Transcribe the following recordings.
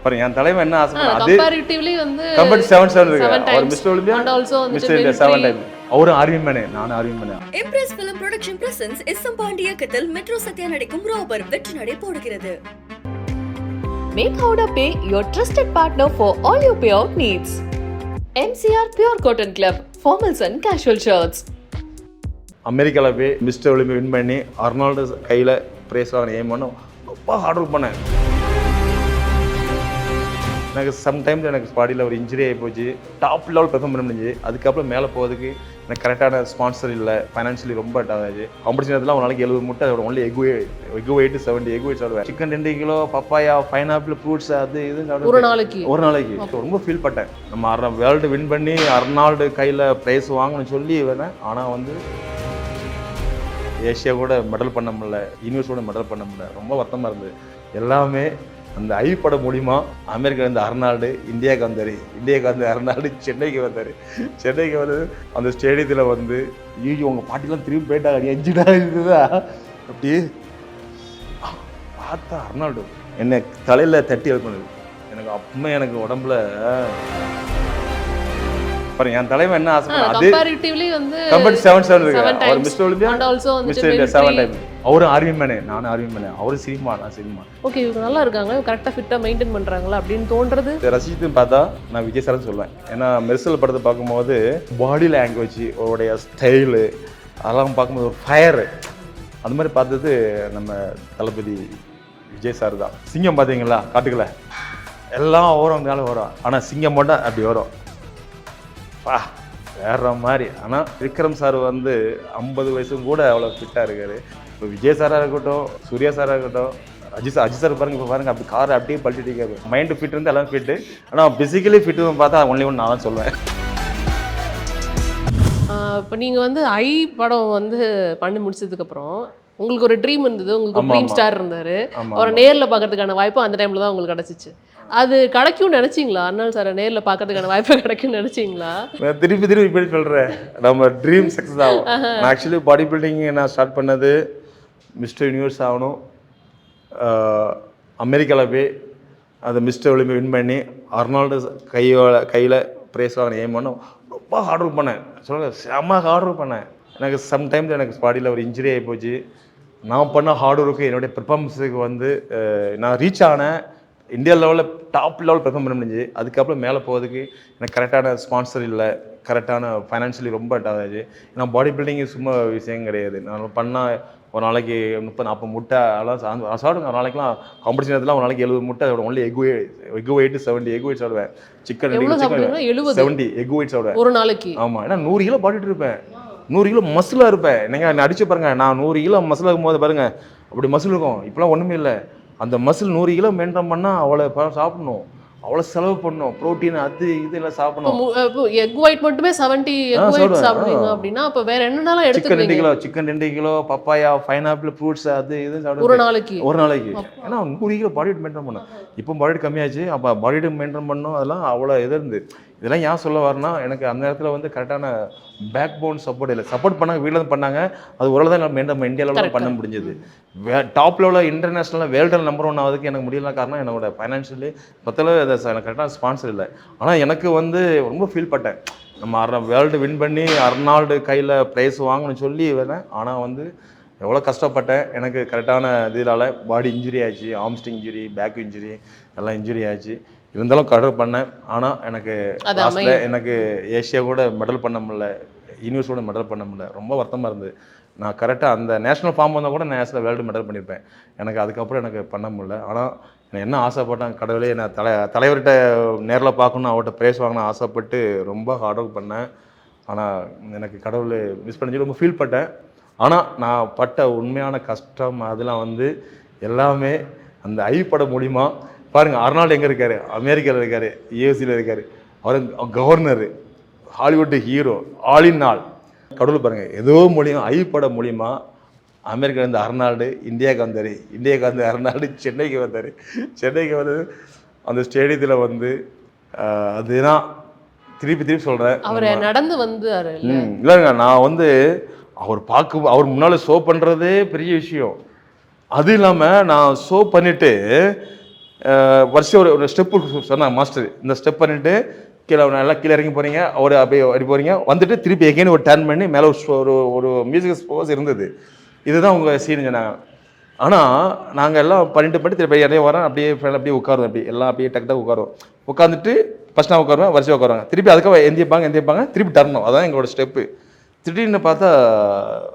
பாருங்க என் தலைவன் என்ன ஆசைப்படுறாரு அது கம்பேரிட்டிவ்லி வந்து கம்பேர் 7 இருக்கு 7 அவர் times. Mister Olympia And also mister India 7 time அவரும் ஆர்வின் மேனே நானும் ஆர்வின் மேனே Impress film production presents S M. Pandi இயக்கத்தில் மெட்ரோ சத்யா நடிக்கும் ராபர் வெற்றி நடை போடுகிறது. Make Howrah Pay your trusted partner for all your payout needs. MCR Pure Cotton Club, formals and casual shirts. அமெரிக்காவில் போய் மிஸ்டர் ஒலிம்பியா வின் பண்ணி அர்னால்டு கையில் ப்ரைஸ் வாங்கின ஏம் பண்ண ரொம்ப ஹார்ட் ஒர்க் பண்ணேன். எனக்கு சம்டைம்ஸ் எனக்கு பாடியில் ஒரு இன்ஜுரி ஆகி போச்சு, டாப் லெவல் பெர்ஃபார்ம் பண்ண முடிஞ்சு. அதுக்கப்புறம் மேலே போகிறதுக்கு எனக்கு கரெக்டான ஸ்பான்சர் இல்லை, ஃபைனான்ஷியலி ரொம்ப ஆச்சு. காம்படிஷன் நேரத்தில் ஒரு நாளைக்கு 70 முட்டை அதோட only egg wait 70 egg wait சாப்பிடுவேன். Chicken 2 kilo, papaya, pineapple, fruits அது இது ஒரு நாளைக்கு ரொம்ப ஃபீல் பட்டேன். நம்ம வேர்ல்டு வின் பண்ணி அர்னால்டு கையில் ப்ரைஸ் வாங்கணும்னு சொல்லி வேணேன். ஆனால் வந்து ஏஷியா கூட மெடல் பண்ண முடியல, யூனிவர்ஸ் கூட மெடல் பண்ண முடியல. ரொம்ப வருத்தமாக இருந்தது. எல்லாமே அந்த ஐ படம் மூலிமா அமெரிக்கா வந்து அர்னால்டு இந்தியாவுக்கு வந்தார், இந்தியாவுக்கு வந்து அர்னால்டு சென்னைக்கு வந்தார். சென்னைக்கு வந்து அந்த ஸ்டேடியத்தில் வந்து உங்கள் பாட்டிலாம் திரும்பி போயிட்டாங்க, எஞ்சிடா இருக்குதா அப்படி பார்த்தா அர்னால்டு என்னை தலையில் தட்டி எழுப்பினது. எனக்கு அப்பவுமே எனக்கு உடம்புல பாருங்க என் தலைவன் என்ன ஆசைப்படுறாரு அது கம்பேரிட்டிவ்லி வந்து கம்பேர் 7 இருக்கு அவர் times. Mister Olympia And also mister India 7 time அவரும் ஆர்வின் மேனே நானும் ஆர்வின் மேனே அவரும் சினிமா நான் சினிமா. ஓகே இவங்க நல்லா இருக்காங்க, கரெக்டாக ஃபிட்டாக மெயின்டைன் பண்ணுறாங்களா அப்படின்னு தோன்றது. ரசித்து பார்த்தா நான் விஜய் சார்னு சொல்லுவேன். ஏன்னா மெர்சல் படத்தை பார்க்கும்போது பாடி லாங்குவேஜ் அவருடைய ஸ்டைலு அதெல்லாம் பார்க்கும்போது ஒரு ஃபயரு அது மாதிரி பார்த்தது நம்ம தளபதி விஜய் சார் தான். சிங்கம் பார்த்தீங்களா காட்டுக்கல எல்லாம் ஓரம் வரும், ஆனால் சிங்கம் மட்டும் அப்படி வரும் பா வேற மாதிரி. ஆனால் விக்ரம் சார் வந்து 50 வயசும் கூட அவ்வளோ ஃபிட்டாக இருக்காரு. இப்போ விஜய் சாராக இருக்கட்டும், சூர்யா சாராக இருக்கட்டும், அஜித் சார் பாருங்க, இப்போ பாருங்க அப்படி கார் அப்படியே பழட்டிட்டு இருக்காரு. மைண்டு ஃபிட் இருந்து எல்லாம் ஃபிட்டு, ஆனால் ஃபிசிக்கலி ஃபிட்டு பார்த்தா ஒன்லி ஒன்று நான் தான் சொல்லுவேன். இப்போ நீங்கள் வந்து ஐ படம் வந்து பண்ணி முடிச்சதுக்கப்புறம் உங்களுக்கு ஒரு ட்ரீம் இருந்தது, உங்களுக்கு ஒரு ட்ரீம் ஸ்டார் இருந்தார், அவரை நேரில் பார்க்கறதுக்கான வாய்ப்பு அந்த டைமில் தான் உங்களுக்கு கிடச்சிச்சு. அது கிடைக்கும்னு நினச்சிங்களா? அர்னால்டு சாரை நேரில் பார்க்கறதுக்கான வாய்ப்பு கிடைக்கும்னு நினச்சிங்களா? நான் திருப்பி இப்படி சொல்கிறேன், நம்ம ட்ரீம் சக்ஸஸ் ஆகும். நான் ஆக்சுவலி பாடி பில்டிங் நான் ஸ்டார்ட் பண்ணது மிஸ்டர் யூனிவர்ஸ் ஆகணும். அமெரிக்காவில் போய் அதை மிஸ்டர் ஒலிம்பியா வின் பண்ணி அர்னால்டு கையில் ப்ரைஸ் வாங்கின ஏம் பண்ண ரொம்ப ஹார்ட் ஒர்க் பண்ணேன். சொல்லுங்கள் செம்ம ஹார்ட் ஒர்க் பண்ணேன். எனக்கு சம்டைம்ஸ் எனக்கு பாடியில் ஒரு இன்ஜுரி ஆகி போச்சு. நான் பண்ண ஹார்ட் ஒர்க்கு என்னுடைய பெர்ஃபார்மன்ஸுக்கு வந்து நான் ரீச் ஆனேன். இந்தியா லெவலில் டாப் லெவல் பெர்ஃபார்ம் பண்ண முடிஞ்சு. அதுக்கப்புறம் மேலே போகிறதுக்கு எனக்கு கரெக்டான ஸ்பான்சர் இல்லை, கரெக்டான ஃபைனான்ஷியலி ரொம்ப ஆச்சு. ஏன்னா பாடி பில்டிங் சும்மா விஷயம் கிடையாது. நான் பண்ணால் ஒரு நாளைக்கு 30-40 முட்டை அதெல்லாம் சாப்பிடுங்க. ஒரு நாளைக்குலாம் காம்படிஷன் நேரத்தில் ஒரு நாளைக்கு 70 முட்டை அதோட only egg wait 70 egg wait சாப்பிடுவேன். சிக்கன் 70 எக் வெயிட் சாப்பிடுவேன் ஒரு நாளைக்கு. ஆமாம், ஏன்னா 100 கிலோ பாடிட்டு இருப்பேன், 100 கிலோ மசிலாக இருப்பேன். நீங்கள் அடிச்சு பாருங்க, நான் 100 கிலோ மசில் இருக்கும்போது பாருங்க அப்படி மசில் இருக்கும். இப்போலாம் ஒன்றுமே இல்லை. அந்த மசில் 100 கிலோ மெயின்டைன் பண்ணால் அவ்வளோ சாப்பிடணும், அவ்வளோ செலவு பண்ணணும், ப்ரோட்டீன் அது இது எல்லாம் சாப்பிடணும். எக் ஒயிட் மட்டுமே 70 எக் ஒயிட் சாப்பிடுவீங்க அப்படின்னா அப்போ வேற என்னெல்லாம் எடுத்துக்கிறீங்க? Chicken 2 kilo, papaya, pineapple, fruits அது இது சாப்பிடுவேன் ஒரு நாளைக்கு. ஏன்னா 100 கிலோ பாடி வெயிட் மெயின்டைன் பண்ணணும். இப்போ பாடி வெயிட் கம்மியாச்சு, அப்போ பாடி வெயிட் மெயின்டைன் பண்ணணும். அதெல்லாம் அவ்வளோ இது இருந்து. இதெல்லாம் ஏன் சொல்ல வரேன்னா, எனக்கு அந்த நேரத்தில் வந்து கரெக்டான பேக் போன் சப்போர்ட் இல்லை. சப்போர்ட் பண்ணாங்க, வீட்டில் வந்து பண்ணாங்க. அது ஓரளவு தான் நம்ம இந்தியா லெவலில் பண்ண முடிஞ்சது. டாப் லெவலில் இன்டர்நேஷ்னலில் வேர்ல்டு நம்பர் 1 ஆகுதுக்கு எனக்கு முடியல. காரணம் என்னோட ஃபைனான்ஷியலி மொத்தத்தில் எனக்கு கரெக்டான ஸ்பான்சர் இல்லை. ஆனால் எனக்கு வந்து ரொம்ப ஃபீல் பட்டேன். நம்ம வேர்ல்டு வின் பண்ணி அர்னால்டு கையில் ப்ரைஸ் வாங்கணும்னு சொல்லி வேணேன். ஆனால் வந்து எவ்வளோ கஷ்டப்பட்டேன். எனக்கு கரெக்டான இதனால பாடி இன்ஜுரி ஆச்சு, ஆம்ஸ்டிங் இன்ஜுரி, பேக் இன்ஜுரி எல்லாம் இன்ஜுரி ஆச்சு. இருந்தாலும் கடல் பண்ணேன். ஆனால் எனக்கு லாஸ்ட்டில் எனக்கு ஏஷியா கூட மெடல் பண்ண முடியல, யூனிவர்ஸ் கூட மெடல் பண்ண முடியல. ரொம்ப வருத்தமாக இருந்தது. நான் கரெக்டாக அந்த நேஷனல் ஃபார்ம் வந்தால் கூட நேஷனல் வேர்ல்டு மெடல் பண்ணியிருப்பேன். எனக்கு அதுக்கப்புறம் எனக்கு பண்ண முடியல. ஆனால் நான் என்ன ஆசைப்பட்டேன், கடவுளே நான் தலைவர்கிட்ட நேரில் பார்க்கணும், அவர்கிட்ட ப்ரைஸ் வாங்கணும் ஆசைப்பட்டு ரொம்ப ஹார்ட் ஒர்க் பண்ணேன். ஆனால் எனக்கு கடவுள் மிஸ் பண்ணி ரொம்ப ஃபீல் பட்டேன். ஆனால் நான் பட்ட உண்மையான கஷ்டம் அதெல்லாம் வந்து எல்லாமே அந்த ஐ படம் மூலிமா பாருங்கள். அர்னால்டு எங்கே இருக்கார்? அமெரிக்காவில் இருக்கார், யூஎஸ்சியில் இருக்கார். அவர் governor, Hollywood hero, all in all. கடவுள் பாருங்கள், ஏதோ மூலியம் ஐ படம் மூலிமா அமெரிக்காவிலேருந்து அர்னால்டு இந்தியாவுக்கு வந்தார், இந்தியாவுக்கு வந்து அர்னால்டு சென்னைக்கு வந்தார். சென்னைக்கு வந்து அந்த ஸ்டேடியத்தில் வந்து அதுதான் திருப்பி சொல்கிறேன். அவர் நடந்து வந்தார் இல்லைங்க. நான் வந்து அவர் முன்னால் ஷோ பண்ணுறதே பெரிய விஷயம். அது இல்லாமல் நான் ஷோ பண்ணிவிட்டு வருஷம் ஒரு ஸ்டெப்பு சொன்னாங்க மாஸ்டர், இந்த ஸ்டெப் பண்ணிட்டு கீழே நல்லா கீழே இறங்கி போகிறீங்க, ஒரு அப்படியே அப்படி போகிறீங்க, வந்துட்டு திருப்பி எகைன் ஒரு டர்ன் பண்ணி மேலே ஒரு மியூசிக் ஸ்போஸ் இருந்தது, இதுதான் உங்கள் சீன் சொன்னாங்க. ஆனால் நாங்கள் எல்லாம் பண்ணிட்டு திருப்பி இறைய வரோம், அப்படியே உட்காருவோம், அப்படி எல்லாம் அப்படியே டக்கு உட்காருவோம். உட்காந்துட்டு ஃபஸ்ட் நான் உட்காருவேன், வரிசையாக உட்காருவாங்க, திருப்பி அதுக்காக எந்திரிப்பாங்க, திருப்பி டர்னும், அதான் எங்களோட ஸ்டெப்பு. திடீர்னு பார்த்தா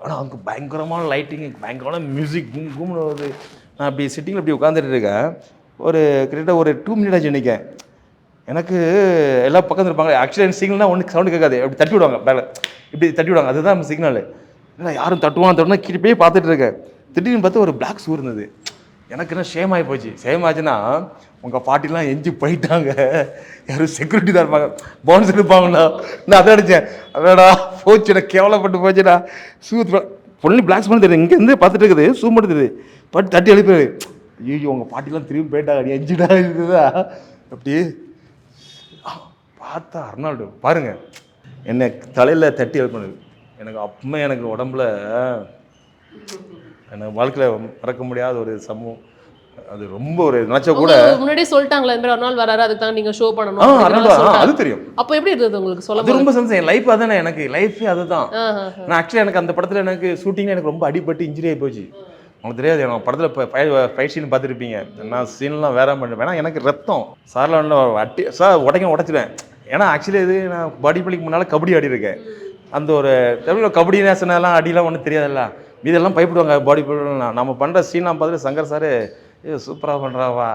ஆனால் அங்கே பயங்கரமான லைட்டிங், பயங்கரமான மியூசிக், கும்னு வருது. நான் அப்படி சிட்டிங்கில் அப்படி உட்காந்துட்டு இருக்கேன். ஒரு கிட்டத்தட்ட ஒரு 2 மினிட் ஆச்சு நிற்கேன். எனக்கு எல்லா பக்கம் இருப்பாங்க. ஆக்சிடென்ட் சிக்னல்னால் ஒன்று சவுண்டு கேட்காது, அப்படி தட்டி விடுவாங்க, பேல இப்படி தட்டி விடுவாங்க, அதுதான் நம்ம சிக்னல். இல்லை யாரும் தட்டுவான் கீழே போய் பார்த்துட்டு இருக்கேன். திடீர்னு பார்த்தா ஒரு பிளாக் ஷூ இருந்தது. எனக்கு என்ன ஷேம் ஆகி போச்சு. ஷேம் ஆச்சுன்னா உங்கள் பாட்டிலாம் எஞ்சி போயிட்டாங்க, யாரும் செக்யூரிட்டி தான் இருப்பாங்க, போனஸ் இருப்பாங்கண்ணா. நான் அதை அடித்தேன், அதாடா போச்சு, எனக்கு கேவலப்பட்டு போச்சுடா. ஷூ பொண்ணு பிளாக்ஸ் பண்ணி தெரியுது, இங்கேருந்து பார்த்துட்டு இருக்குது, ஷூ மட்டும் தெரியுது, பட் தட்டி எழுப்பிடுது. ஐயோ உங்கள் பாட்டிலாம் திரும்பி போயிட்டாங்க, நீ எஞ்சிடா இருக்குதா. அப்படி பார்த்தா அர்னால்டு பாருங்க என்னை தலையில் தட்டி எழுப்பினது. எனக்கு அப்பவுமே எனக்கு உடம்புல எனக்கு வாழ்க்கையில் மறக்க முடியாத ஒரு சம்பவம். அது ரொம்ப ஒரு நினைச்ச கூட முன்னாடியே சொல்லிட்டாங்களா இந்த மாதிரி ஒரு நாள் வராரு, அதுக்கு தான் நீங்க ஷோ பண்ணணும், அது தெரியும். அப்போ எப்படி இருந்தது உங்களுக்கு? சொல்ல அது ரொம்ப சந்தோஷம். என் லைஃப் அதானே, எனக்கு லைஃபே அதுதான். நான் ஆக்சுவலி எனக்கு அந்த படத்தில் எனக்கு ஷூட்டிங்கில் எனக்கு ரொம்ப அடிபட்டு இன்ஜுரி ஆகி போச்சு. உங்களுக்கு தெரியாது, எனக்கு படத்தில் இப்போ ஃபைட் சீன் பார்த்துருப்பீங்க, நான் சீன்லாம் வேற பண்ணுவேன். ஏன்னா எனக்கு ரத்தம் சாரில் அட்டி சார் உடைச்சிடுவேன். ஏன்னா ஆக்சுவலி இது நான் பாடி பிள்ளைக்கு முன்னால் கபடி ஆடி இருக்கேன். அந்த ஒரு தமிழில் கபடி நேசனெல்லாம் அடிலாம் ஒன்றும் தெரியாதுல்ல, மீதெல்லாம் பயப்படுவாங்க பாடி பில்டர்லாம். நம்ம பண்ணுற சீன்லாம் பார்த்துட்டு சங்கர் சார் சூப்பராக பண்ணுறாவா.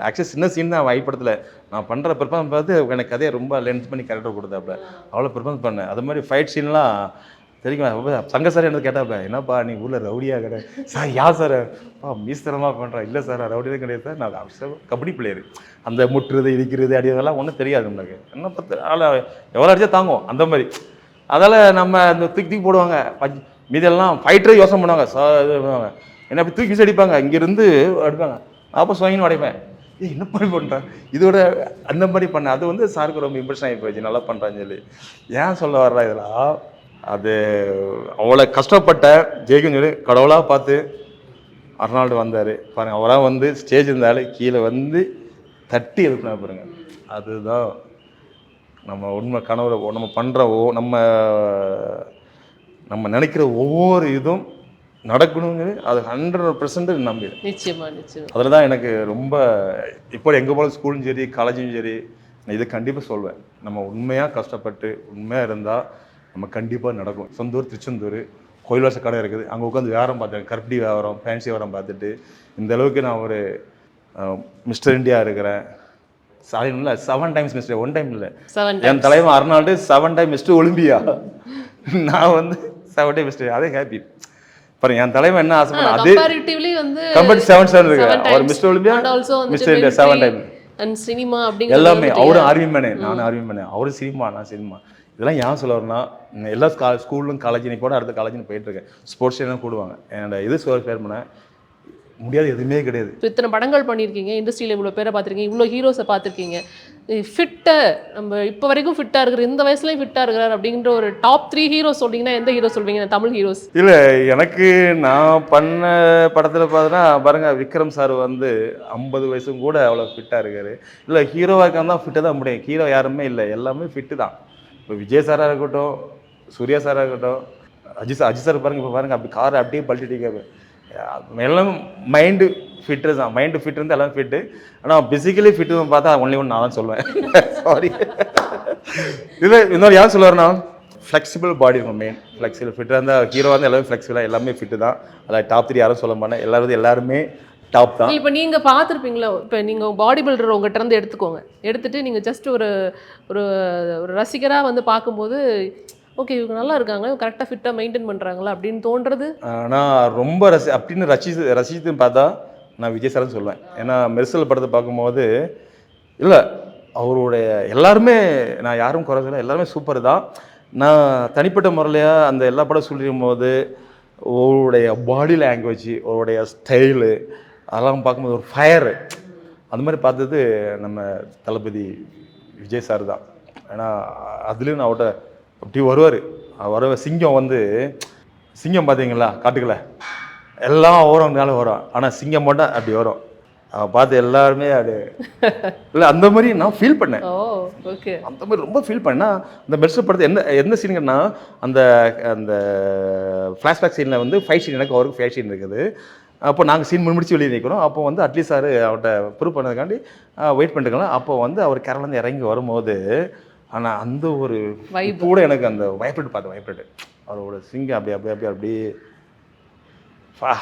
ஆக்சுவலி சின்ன சீன் தான் ஐப்படத்தில் நான் பண்ணுற பெர்ஃபார்மன்ஸ் பார்த்து எனக்கு கதையை ரொம்ப லென்த் பண்ணி கேரக்டர் கொடுத்தாப்புல, அவ்வளோ பெர்ஃபார்மன்ஸ் பண்ணேன். அது மாதிரி ஃபைட் சீன்லாம் தெரியுமா, சங்கர் சார் எனக்கு கேட்டாப்பா, என்னப்பா நீ ஊரில் ரவுடியாக கிடையாது சார்? யா சார் மீஸ்தரமாக பண்ணுறேன். இல்லை சார் ரவுடியாக கிடையாது சார், நான் கபடி பிளேயரு, அந்த முட்டுறது இடிக்கிறது அடிக்கிறதெல்லாம் ஒன்றும் தெரியாது நம்மளுக்கு. என்ன பார்த்து ஆள் எவ்வளோ அடிச்சா தாங்கும் அந்த மாதிரி. அதால் நம்ம அந்த தூக்கி போடுவாங்க, மீதெல்லாம் ஃபைட்டரே யோசனை பண்ணுவாங்க சார், இது பண்ணுவாங்க, என்ன அப்படி தூக்கி அடிப்பாங்க, இங்கேருந்து அடிப்பாங்க, அப்போ சுவங்கின்னு உடைப்பேன். என்ன பண்ணி பண்ணுறேன் இதோட அந்த மாதிரி பண்ணேன். அது வந்து சாருக்கு ரொம்ப இம்ப்ரெஷன் ஆகி போச்சு, நல்லா பண்ணுறான்னு சொல்லி. ஏன் சொல்ல வர்றா இதெல்லாம், அது அவ்வளோ கஷ்டப்பட்ட ஜெயிக்கும் சொல்லி கடவுளாக பார்த்து அர்னால்டு வந்தார் பாருங்கள். அவராக வந்து ஸ்டேஜ் இருந்தாலும் கீழே வந்து தட்டி எழுப்பினா பாருங்க. அதுதான் நம்ம உண்மை கனவுல நம்ம பண்ணுற நம்ம நினைக்கிற ஒவ்வொரு இதுவும் நடக்கணுங்கிறது அது 100% நம்பிடுறேன். நிச்சயமா. அதில் தான் எனக்கு ரொம்ப இப்போ எங்கே போல ஸ்கூலும் சரி காலேஜும் சரி நான் இதை கண்டிப்பாக சொல்வேன். நம்ம உண்மையாக கஷ்டப்பட்டு உண்மையாக இருந்தால் நம்ம கண்டிப்பாக நடக்கும். சொந்த ஊர் திருச்செந்தூர், கோயில் வாச கடை இருக்குது, அங்கே உட்காந்து வியாபாரம் பார்த்தேன், கற்படி வியாபாரம், ஃபேன்சி வியாபாரம் பார்த்துட்டு இந்த அளவுக்கு நான் ஒரு மிஸ்டர் இந்தியா இருக்கிறேன். 7 டைம்ஸ் மிஸ்டர், 1 டைம் இல்லை. என் தலைவன் அர்னால்டு 7 டைம் மிஸ்டர் ஒலிம்பியா, நான் வந்து 7 டைம் மிஸ்டர். அதே ஹாப்பி பாருங்க. என் தலைவன் என்ன ஆசைப்பட அதே கம்பெனி 7 இருக்கு. அவர் mister Olympia, mister India 7 time. And cinema அப்படிங்கிற எல்லாமே. அவரும் ஆர்மி மேனே, நானும் ஆர்மி மேனே, அவரும் சினிமா, நான் சினிமா. இதெல்லாம் ஏன் சொல்ல வரேன்னா, எல்லா ஸ்கூலும் காலேஜ் நீ போட அடுத்த காலேஜ்னு போயிட்டு இருக்கேன். ஸ்போர்ட்ஸ் டேலாம் கூடுவாங்க. என்னோட இது ஷேர் பண்ண முடியாது, எதுவுமே கிடையாது. இத்தனை படங்கள் பண்ணியிருக்கீங்க, இண்டஸ்ட்ரியில் இவ்வளோ பேரை பார்த்துருக்கீங்க, இவ்வளோ ஹீரோஸை பார்த்துருக்கீங்க. ஃபிட்டை நம்ம இப்போ வரைக்கும் ஃபிட்டாக இருக்கிற, இந்த வயசுலேயும் ஃபிட்டாக இருக்கிறார் அப்படின்ற ஒரு டாப் 3 ஹீரோஸ் சொல்லிங்கன்னா எந்த ஹீரோ சொல்வீங்க? தமிழ் ஹீரோஸ் இல்லை, எனக்கு நான் பண்ண படத்தில் பார்த்தோன்னா பாருங்க, விக்ரம் சார் வந்து 50 வயசும் கூட அவ்வளோ ஃபிட்டாக இருக்காரு. இல்லை ஹீரோவாக இருக்கான் தான் ஃபிட்டாக தான் முடியும். ஹீரோ யாருமே இல்லை, எல்லாமே ஃபிட்டு தான். இப்போ விஜய் சாராக இருக்கட்டும், சூர்யா சாராக இருக்கட்டும், அஜித் சார் பாருங்க, இப்போ பாருங்க அப்படி காரை அப்படியே பல்ட்டிட்டு எல்லாம் மைண்டு ஃபிட்டு தான். மைண்டு ஃபிட் இருந்து எல்லாம் ஃபிட்டு. ஆனால் பிசிக்கலி ஃபிட்டு பார்த்தா ஒன்லி ஒன்று நான் தான் சொல்லுவேன். சாரி. இல்லை இன்னொரு யார் சொல்லுவார்னா, ஃப்ளெக்சிபிள் பாடி இருக்கும் மெயின். ஃப்ளெக்சிபிள் ஃபிட்டாக இருந்தால் ஹீரோவாக இருந்தால் எல்லாமே ஃப்ளெக்சிபிளாக எல்லாமே ஃபிட்டு தான். அதில் டாப் 3 யாரும் சொல்ல மாட்டேன், எல்லாருமே டாப் தான். இப்போ நீங்கள் பார்த்துருப்பீங்களா, இப்போ நீங்கள் பாடி பில்டர் உங்கள்கிட்ட இருந்து எடுத்துக்கோங்க, எடுத்துகிட்டு நீங்கள் ஜஸ்ட் ஒரு ஒரு ரசிகராக வந்து பார்க்கும்போது ஓகே இவங்க நல்லா இருக்காங்க, கரெக்டாக ஃபிட்டாக மெயின்டைன் பண்ணுறாங்களா அப்படின்னு தோன்றது. ஆனால் ரொம்ப அப்படின்னு ரசித்துன்னு பார்த்தா நான் விஜய் சார்னு சொல்லுவேன். ஏன்னா மெர்சல் படத்தை பார்க்கும்போது இல்லை அவருடைய எல்லாருமே, நான் யாரும் குறை சொல்ல, எல்லாருமே சூப்பர் தான். நான் தனிப்பட்ட முறையிலையாக அந்த எல்லா படம் சொல்லிடும் போது அவருடைய பாடி லாங்குவேஜ், அவருடைய ஸ்டைலு அதெல்லாம் பார்க்கும்போது ஒரு ஃபயரு அந்த மாதிரி பார்த்தது நம்ம தளபதி விஜய் சார் தான். ஏன்னா அதுலேயும் நான் அவர்கிட்ட அப்படி வருவார். சிங்கம் வந்து சிங்கம் பார்த்தீங்களா காட்டுக்கல எல்லாம் வரும், மேலே வரும். ஆனால் சிங்கம் மட்டும் அப்படி வரும். பார்த்து எல்லாருமே அது இல்லை அந்த மாதிரி நான் ஃபீல் பண்ணேன். ஓ ஓகே. அந்த மாதிரி ரொம்ப ஃபீல் பண்ணா அந்த மெர்சல் படத்தை என்ன சீனுங்கன்னா அந்த அந்த ஃப்ளாஷ்பேக் சீனில் வந்து ஃபைட் சீன், எனக்கு அவருக்கு ஃபைட் சீன் இருக்குது. அப்போ நாங்கள் சீன் முடிச்சு வெளியே நிற்கிறோம். அப்போ வந்து அட்லீஸ்ட் சார் அவர்கிட்ட ப்ரூவ் பண்ணதுக்காண்டி வெயிட் பண்ணிட்டுக்கலாம். அப்போ வந்து அவர் கேரளாந்து இறங்கி வரும்போது ஆனால் அந்த ஒரு கூட எனக்கு அந்த வைப்ரேட் பார்த்தேன். வைப்ரேட் அவரோட சிங்கம் அப்படி ஃபா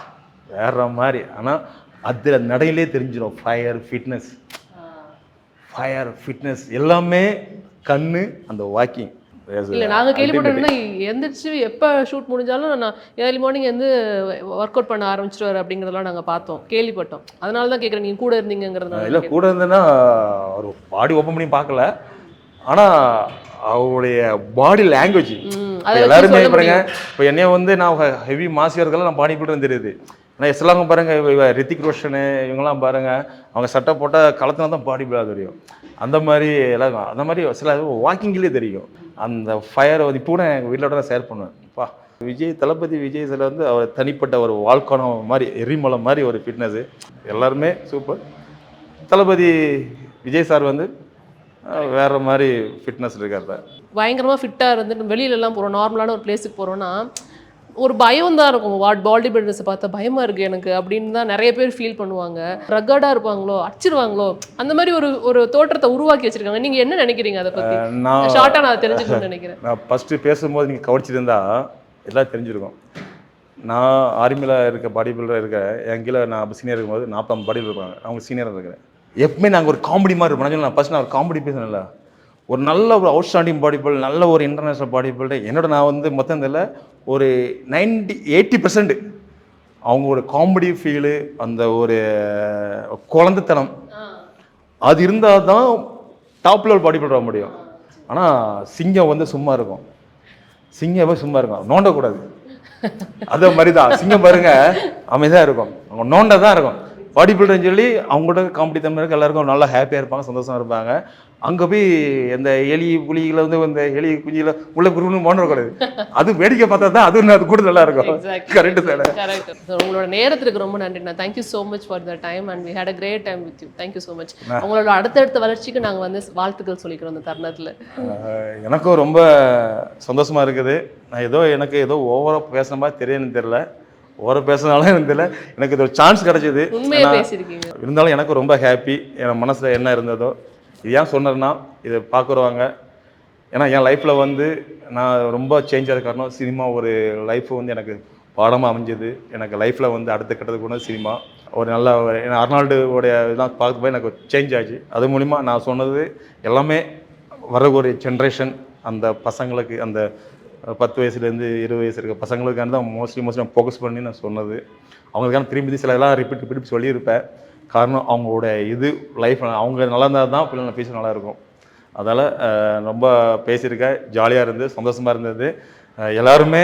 வேற மாதிரி. ஆனால் அதில் நடையிலே தெரிஞ்சிடும் ஃபயர் ஃபிட்னஸ் எல்லாமே கண்ணு அந்த வாக்கிங். இல்லை நாங்கள் கேள்விப்பட்டோம்னா எந்திரிச்சு எப்போ ஷூட் முடிஞ்சாலும் நான் ஏர்லி மார்னிங் வந்து ஒர்க் அவுட் பண்ண ஆரம்பிச்சிடுவார் அப்படிங்கிறதெல்லாம் நாங்கள் பார்த்தோம், கேள்விப்பட்டோம். அதனால தான் கேட்குறேன், நீங்கள் கூட இருந்தீங்கிறதுனால. இல்லை கூட இருந்தேன்னா அவர் பாடி ஓப்பன் பண்ணி பார்க்கல, ஆனால் அவருடைய பாடி லாங்குவேஜ் எல்லாருமே பாருங்க. இப்போ என்னைய வந்து நான் ஹெவி மாசியர்கள்லாம் நான் பாடி பில்டர் தெரியுது. ஆனால் எஸ்லாங்க பாருங்க, ரித்திக் ரோஷனு இவங்கெல்லாம் பாருங்க, அவங்க சட்டை போட்டால் களத்துல தான் பாடி பில்டர் தெரியும். அந்த மாதிரி எல்லாருக்கும் அந்த மாதிரி சில வாக்கிங்லேயே தெரியும் அந்த ஃபயர். வந்து இப்போ கூட எங்கள் வீட்டில் தான் ஷேர் பண்ணுவேன். அப்பா தளபதி விஜய் சார் வந்து அவர் தனிப்பட்ட ஒரு வாழ்க்கணம் மாதிரி, எரிமலை மாதிரி ஒரு ஃபிட்னஸ். எல்லாருமே சூப்பர். தளபதி விஜய் சார் வந்து வேற மாதிரி ஃபிட்னஸ் இருக்காரு. பயங்கரமாக ஃபிட்டாக இருந்துட்டு வெளியிலலாம் போகிறோம், நார்மலான ஒரு பிளேஸுக்கு போகிறோன்னா ஒரு பயம் தான் இருக்கும். பாடி பில்டர்ஸை பார்த்தா பயமாக இருக்குது எனக்கு அப்படின்னு தான் நிறைய பேர் ஃபீல் பண்ணுவாங்க. ரக்கடாக இருப்பாங்களோ, அடிச்சிருவாங்களோ, அந்த மாதிரி ஒரு தோற்றத்தை உருவாக்கி வச்சிருக்காங்க. நீங்கள் என்ன நினைக்கிறீங்க அதை பற்றி? ஷார்ட்டாக நான் தெரிஞ்சுக்கணும்னு நினைக்கிறேன். நான் ஃபஸ்ட்டு பேசும்போது நீங்கள் கவனிச்சிருந்தா எல்லாம் தெரிஞ்சிருக்கும். நான் ஆர்மியில் இருக்க பாடி பில்டர் இருக்க என் கீழே நான் சீனியர் இருக்கும்போது 40 பாடி பில்டர் இருப்பாங்க. அவங்க சீனியராக இருக்கிறேன். எப்பவுமே நாங்கள் ஒரு காமெடி மாதிரி இருப்போம். நான் ஃபஸ்ட் நான் ஒரு காமெடி பேசினேன்ல, ஒரு நல்ல ஒரு அவுட்ஸ்டாண்டிங் பாடி பில்டர், நல்ல ஒரு இன்டர்நேஷ்னல் பாடி பில்டர். என்னோட நான் வந்து மொத்தம் இதில் ஒரு 80% அவங்களோட காமெடி ஃபீலு, அந்த ஒரு குழந்தைத்தனம் அது இருந்தால் தான் டாப் லெவல் பாடி பில்டர் ஆக முடியும். ஆனால் சிங்கம் வந்து சும்மா இருக்கும், நோண்டக்கூடாது. அதே மாதிரி தான் சிங்கம் பாருங்க, அமைதியாக இருக்கும், அவங்க நோண்ட தான் இருக்கும். பாடி பில்டர்னு சொல்லி அவங்களோட காமெடி தன்மை இருக்கு, எல்லாருக்கும் நல்லா ஹாப்பியாக இருப்பாங்க, சந்தோஷமாக இருப்பாங்க. அங்கே போய் இந்த எலி புலிகளை வந்து இந்த எலி குஞ்சியில் உள்ள குருன்னு மோண்டக்கூடாது. அது வேடிக்கை பார்த்தா தான் அது கூட நல்லா இருக்கும். Correct sir. உங்களோட நேரத்துக்கு ரொம்ப நன்றிண்ணா. Thank you so much for the time and we had a great time with you. Thank you so much. உங்களோட அடுத்தடுத்த வளர்ச்சிக்கு நாங்கள் வந்து வாழ்த்துக்கள் சொல்லிக்கிறோம் இந்த தருணத்தில். எனக்கும் ரொம்ப சந்தோஷமாக இருக்குது. நான் எனக்கு ஏதோ ஓவராக பேசுன மாதிரி தெரியல, பேசுனாலும் எனக்கு தெரியல, எனக்கு இது ஒரு சான்ஸ் கிடைச்சது. இருந்தாலும் எனக்கு ரொம்ப ஹாப்பி. என் மனசில் என்ன இருந்ததோ இது ஏன் சொன்னேன்னா, இதை பார்க்குறவாங்க, ஏன்னா என் லைஃப்பில் வந்து நான் ரொம்ப சேஞ்ச் ஆகிற காரணம் சினிமா. ஒரு லைஃப் வந்து எனக்கு பாடமாக அமைஞ்சது. எனக்கு லைஃப்பில் வந்து அடுத்த கட்டத்துக்கு கூட சினிமா ஒரு நல்ல அர்னால்டுடைய இதெல்லாம் பார்க்கும்போது எனக்கு சேஞ்ச் ஆச்சு. அது மூலிமா நான் சொன்னது எல்லாமே வர ஒரு ஜென்ரேஷன், அந்த பசங்களுக்கு, அந்த 10 வயசுலேருந்து 20 வயசு இருக்க பசங்களுக்கான தான் மோஸ்ட்லி நான் ஃபோக்கஸ் பண்ணி நான் சொன்னது. அவங்களுக்கான திரும்பி சில எல்லாம் ரிப்பீட் சொல்லியிருப்பேன். காரணம் அவங்களோட இது லைஃப் அவங்க நல்லா இருந்தால் தான் பிள்ளை பேச நல்லா இருக்கும். அதனால் ரொம்ப பேசியிருக்கேன், ஜாலியாக இருந்து சந்தோஷமாக இருந்தது. எல்லாருமே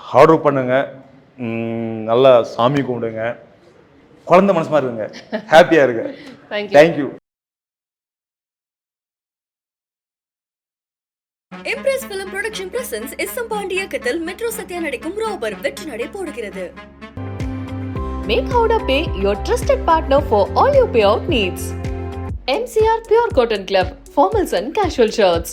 ஹார்ட் ஒர்க் பண்ணுங்கள், நல்லா சாமி கும்பிடுங்க, குழந்தை மனசு மாதிரி இருங்க, ஹாப்பியாக இருங்க. Thank you. Impress film production presents S M. Pandi இயக்கத்தில் மெட்ரோ சத்யா நடிக்கும் ராபர் வெற்றி நடை போடுகிறது. Make Howrah Pay your trusted partner for all your payout needs. MCR Pure Cotton Club, formals and casual shirts.